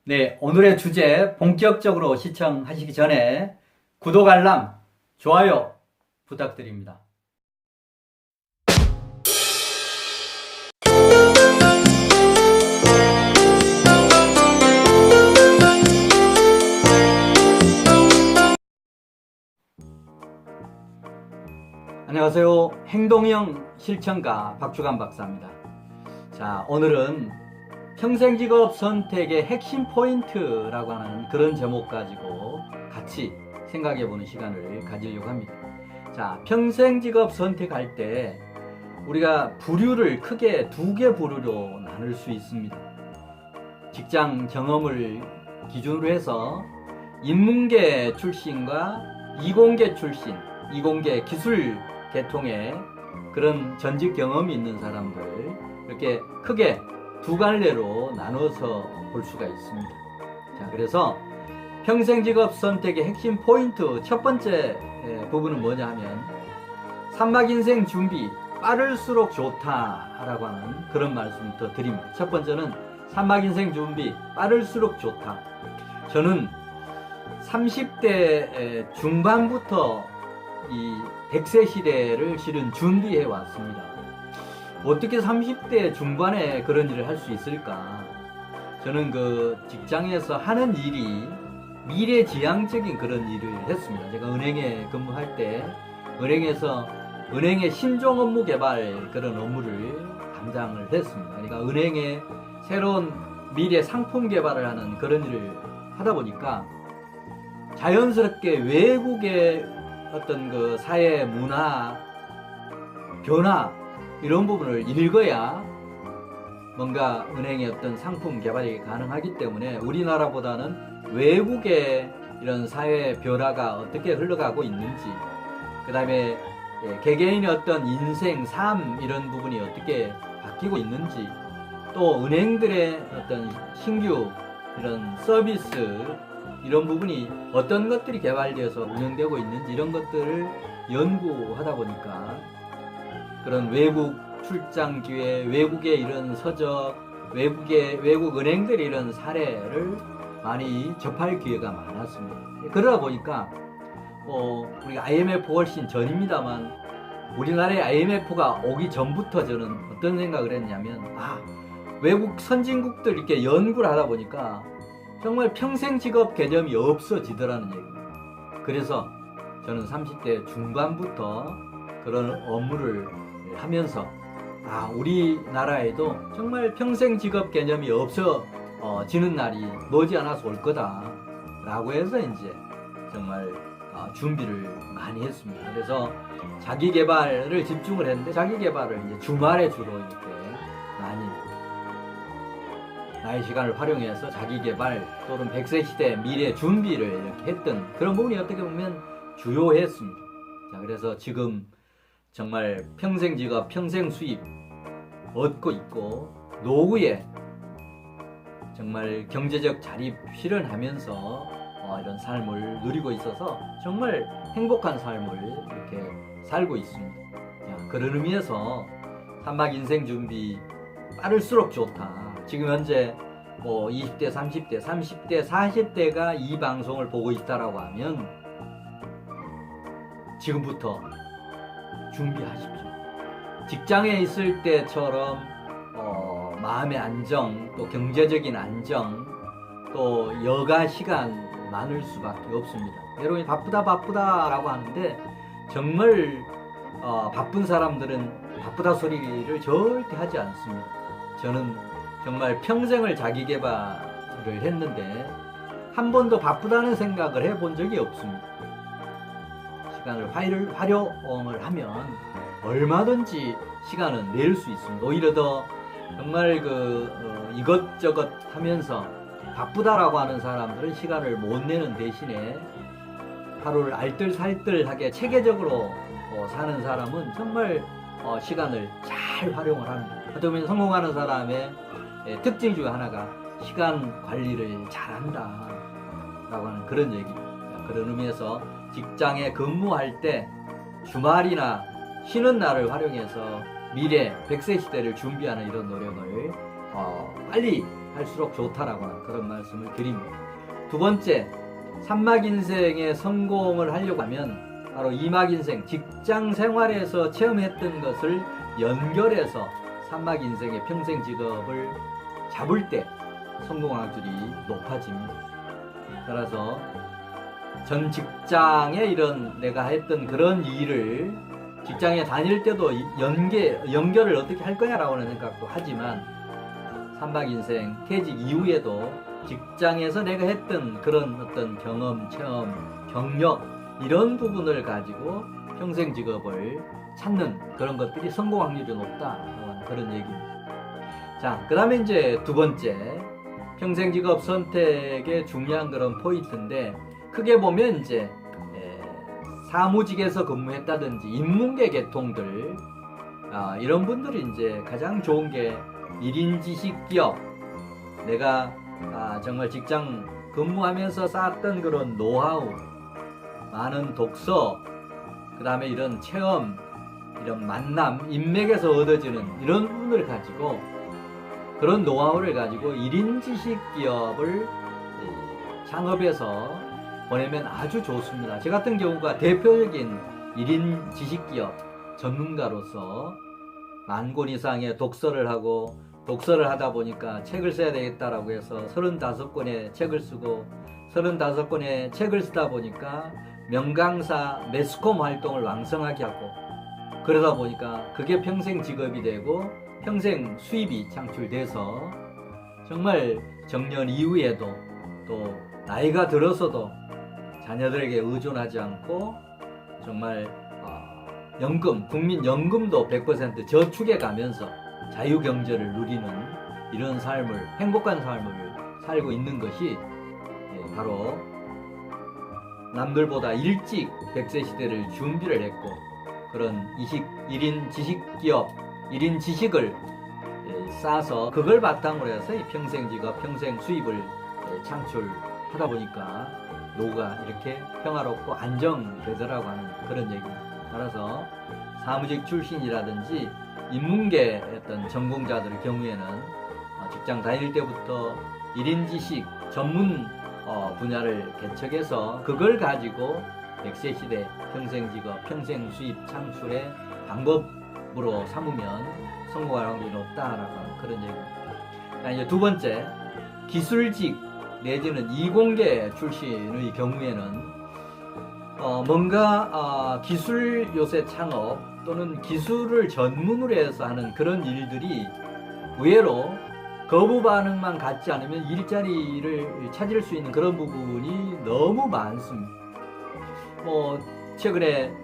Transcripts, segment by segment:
네, 오늘의 주제 본격적으로 시청하시기 전에 구독, 알람, 좋아요 부탁드립니다. 안녕하세요. 행동형 실천가 박주간 박사입니다. 자, 오늘은 평생직업 선택의 핵심 포인트라고 하는 그런 제목 가지고 같이 생각해보는 시간을 가지려고 합니다. 자, 평생직업 선택할 때 우리가 부류를 크게 두 개 부류로 나눌 수 있습니다. 직장 경험을 기준으로 해서 인문계 출신과 이공계 출신, 이공계 기술 계통의 그런 전직 경험이 있는 사람들, 이렇게 크게 두 갈래로 나눠서 볼 수가 있습니다. 자, 그래서 평생직업 선택의 핵심 포인트 첫 번째 부분은 뭐냐 하면 산막인생 준비 빠를수록 좋다라고 하는 그런 말씀부터 드립니다. 첫 번째는 산막인생 준비 빠를수록 좋다. 저는 30대 중반부터 이 100세 시대를 실은 준비해 왔습니다. 어떻게 30대 중반에 그런 일을 할 수 있을까? 저는 그 직장에서 하는 일이 미래지향적인 그런 일을 했습니다. 제가 은행에 근무할 때 은행에서 은행의 신종 업무 개발 그런 업무를 담당을 했습니다. 그러니까 은행의 새로운 미래 상품 개발을 하는 그런 일을 하다 보니까 자연스럽게 외국의 어떤 그 사회 문화 변화 이런 부분을 읽어야 뭔가 은행의 어떤 상품 개발이 가능하기 때문에 우리나라보다는 외국의 이런 사회 변화가 어떻게 흘러가고 있는지, 그 다음에 개개인의 어떤 인생, 삶 이런 부분이 어떻게 바뀌고 있는지, 또 은행들의 어떤 신규 이런 서비스 이런 부분이 어떤 것들이 개발되어서 운영되고 있는지 이런 것들을 연구하다 보니까 그런 외국 출장 기회, 외국의 이런 서적, 외국 은행들의 이런 사례를 많이 접할 기회가 많았습니다. 그러다 보니까 우리가 IMF 훨씬 전입니다만 우리나라의 IMF가 오기 전부터 저는 어떤 생각을 했냐면 외국 선진국들 이렇게 연구를 하다 보니까 정말 평생 직업 개념이 없어지더라는 얘기입니다. 그래서 저는 30대 중반부터 그런 업무를 하면서 우리나라에도 정말 평생 직업 개념이 없어지는 날이 머지않아서 올 거다라고 해서 이제 정말 준비를 많이 했습니다. 그래서 자기 개발을 집중을 했는데 자기 개발을 이제 주말에 주로 이렇게 많이 나의 시간을 활용해서 자기 개발 또는 100세 시대 미래 준비를 이렇게 했던 그런 부분이 어떻게 보면 주요했습니다. 자, 그래서 지금 정말 평생 직업, 평생 수입 얻고 있고 노후에 정말 경제적 자립 실현하면서 이런 삶을 누리고 있어서 정말 행복한 삶을 이렇게 살고 있습니다. 자, 그런 의미에서 산막 인생 준비 빠를수록 좋다. 지금 현재 20대, 30대, 30대, 40대가 이 방송을 보고 있다라고 하면 지금부터 준비하십시오. 직장에 있을 때처럼 마음의 안정, 또 경제적인 안정, 또 여가 시간 많을 수밖에 없습니다. 여러분이 바쁘다라고 하는데 정말 바쁜 사람들은 바쁘다 소리를 절대 하지 않습니다. 저는 정말 평생을 자기 개발을 했는데 한 번도 바쁘다는 생각을 해본 적이 없습니다. 시간을 활용을 하면 얼마든지 시간은 낼 수 있습니다. 오히려 더 정말 이것저것 하면서 바쁘다라고 하는 사람들은 시간을 못 내는 대신에 하루를 알뜰살뜰하게 체계적으로 사는 사람은 정말 시간을 잘 활용을 합니다. 어떻게 보면 성공하는 사람의 특징 중 하나가 시간 관리를 잘한다 라고 하는 그런 얘기입니다. 그런 의미에서 직장에 근무할 때 주말이나 쉬는 날을 활용해서 미래 100세 시대를 준비하는 이런 노력을 빨리 할수록 좋다라고 하는 그런 말씀을 드립니다. 두 번째, 삼막 인생의 성공을 하려고 하면 바로 이막 인생, 직장 생활에서 체험했던 것을 연결해서 삼막 인생의 평생 직업을 잡을 때 성공 확률이 높아집니다. 따라서 전 직장에 이런 내가 했던 그런 일을 직장에 다닐 때도 연결을 어떻게 할 거냐라고 하는 생각도 하지만 삼박 인생 퇴직 이후에도 직장에서 내가 했던 그런 어떤 경험, 체험, 경력 이런 부분을 가지고 평생 직업을 찾는 그런 것들이 성공 확률이 높다라고 하는 그런 얘기입니다. 자, 그 다음에 이제 두 번째 평생 직업 선택의 중요한 그런 포인트인데 크게 보면 이제 사무직에서 근무했다든지 인문계 계통들 이런 분들이 이제 가장 좋은 게 1인 지식 기업 내가 정말 직장 근무하면서 쌓았던 그런 노하우 많은 독서 그 다음에 이런 체험 이런 만남 인맥에서 얻어지는 이런 부분을 가지고 그런 노하우를 가지고 1인 지식 기업을 창업해서 보내면 아주 좋습니다. 저 같은 경우가 대표적인 1인 지식기업 전문가로서 10,000권 이상의 독서를 하고 독서를 하다 보니까 책을 써야 되겠다라고 해서 35권의 책을 쓰고 35권의 책을 쓰다 보니까 명강사 매스컴 활동을 왕성하게 하고 그러다 보니까 그게 평생 직업이 되고 평생 수입이 창출돼서 정말 정년 이후에도 또 나이가 들어서도 자녀들에게 의존하지 않고 정말 연금, 국민연금도 100% 저축해 가면서 자유경제를 누리는 이런 삶을 행복한 삶을 살고 있는 것이 바로 남들보다 일찍 100세 시대를 준비를 했고 그런 1인 지식기업, 1인 지식을 쌓아서 그걸 바탕으로 해서 평생 직업, 평생 수입을 창출하다 보니까 노후가 이렇게 평화롭고 안정되더라고 하는 그런 얘기입니다. 따라서 사무직 출신이라든지 인문계 어떤 전공자들의 경우에는 직장 다닐 때부터 1인 지식 전문 분야를 개척해서 그걸 가지고 100세 시대 평생 직업, 평생 수입 창출의 방법으로 삼으면 성공할 확률이 높다라고 하는 그런 얘기입니다. 이제 두 번째, 기술직 내지는 이공계 출신의 경우에는 뭔가 기술 요새 창업 또는 기술을 전문으로 해서 하는 그런 일들이 의외로 거부 반응만 갖지 않으면 일자리를 찾을 수 있는 그런 부분이 너무 많습니다. 최근에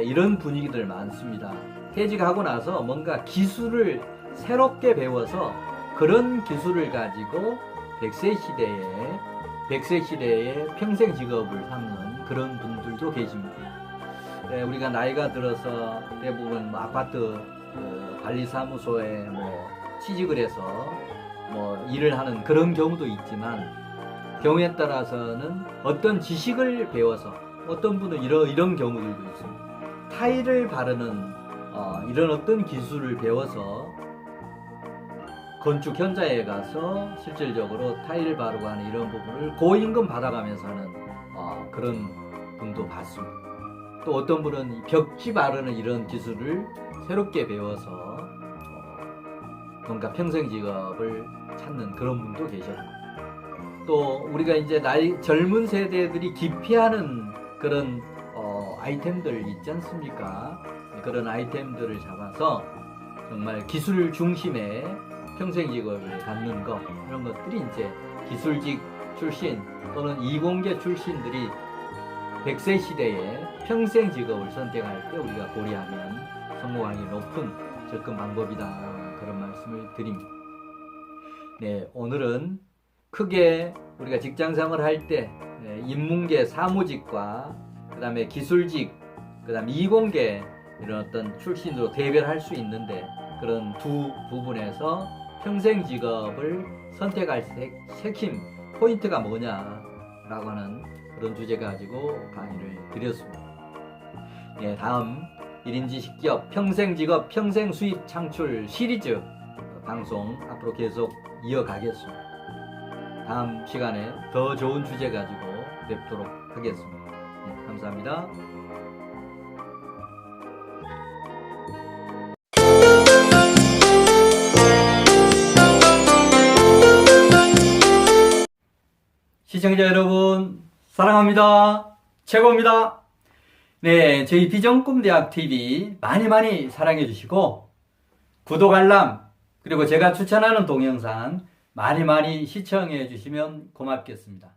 이런 분위기들 많습니다. 퇴직하고 나서 뭔가 기술을 새롭게 배워서 그런 기술을 가지고 100세 시대에 평생 직업을 삼는 그런 분들도 계십니다. 우리가 나이가 들어서 대부분 아파트 관리사무소에 취직을 해서 일을 하는 그런 경우도 있지만 경우에 따라서는 어떤 지식을 배워서 어떤 분은 이런 경우들도 있습니다. 타일을 바르는 이런 어떤 기술을 배워서 건축 현장에 가서 실질적으로 타일 바르고 하는 이런 부분을 고임금 받아가면서 하는 그런 분도 봤습니다. 또 어떤 분은 벽지 바르는 이런 기술을 새롭게 배워서 뭔가 평생 직업을 찾는 그런 분도 계셨고 또 우리가 이제 젊은 세대들이 기피하는 그런 아이템들 있지 않습니까? 그런 아이템들을 잡아서 정말 기술 중심의 평생 직업을 갖는 것 이런 것들이 이제 기술직 출신 또는 이공계 출신들이 100세 시대에 평생 직업을 선택할 때 우리가 고려하면 성공하기 높은 접근 방법이다 그런 말씀을 드립니다. 네, 오늘은 크게 우리가 직장생활을 할 때 인문계 사무직과 그 다음에 기술직 그 다음에 이공계 이런 어떤 출신으로 대별할 수 있는데 그런 두 부분에서 평생 직업을 선택할 핵심 포인트가 뭐냐라고 하는 그런 주제 가지고 강의를 드렸습니다. 네, 다음 1인 지식기업 평생 직업 평생 수입 창출 시리즈 방송 앞으로 계속 이어가겠습니다. 다음 시간에 더 좋은 주제 가지고 뵙도록 하겠습니다. 네, 감사합니다. 시청자 여러분, 사랑합니다. 최고입니다. 네, 저희 비전꿈대학 TV 많이 많이 사랑해 주시고, 구독, 알람, 그리고 제가 추천하는 동영상 많이 많이 시청해 주시면 고맙겠습니다.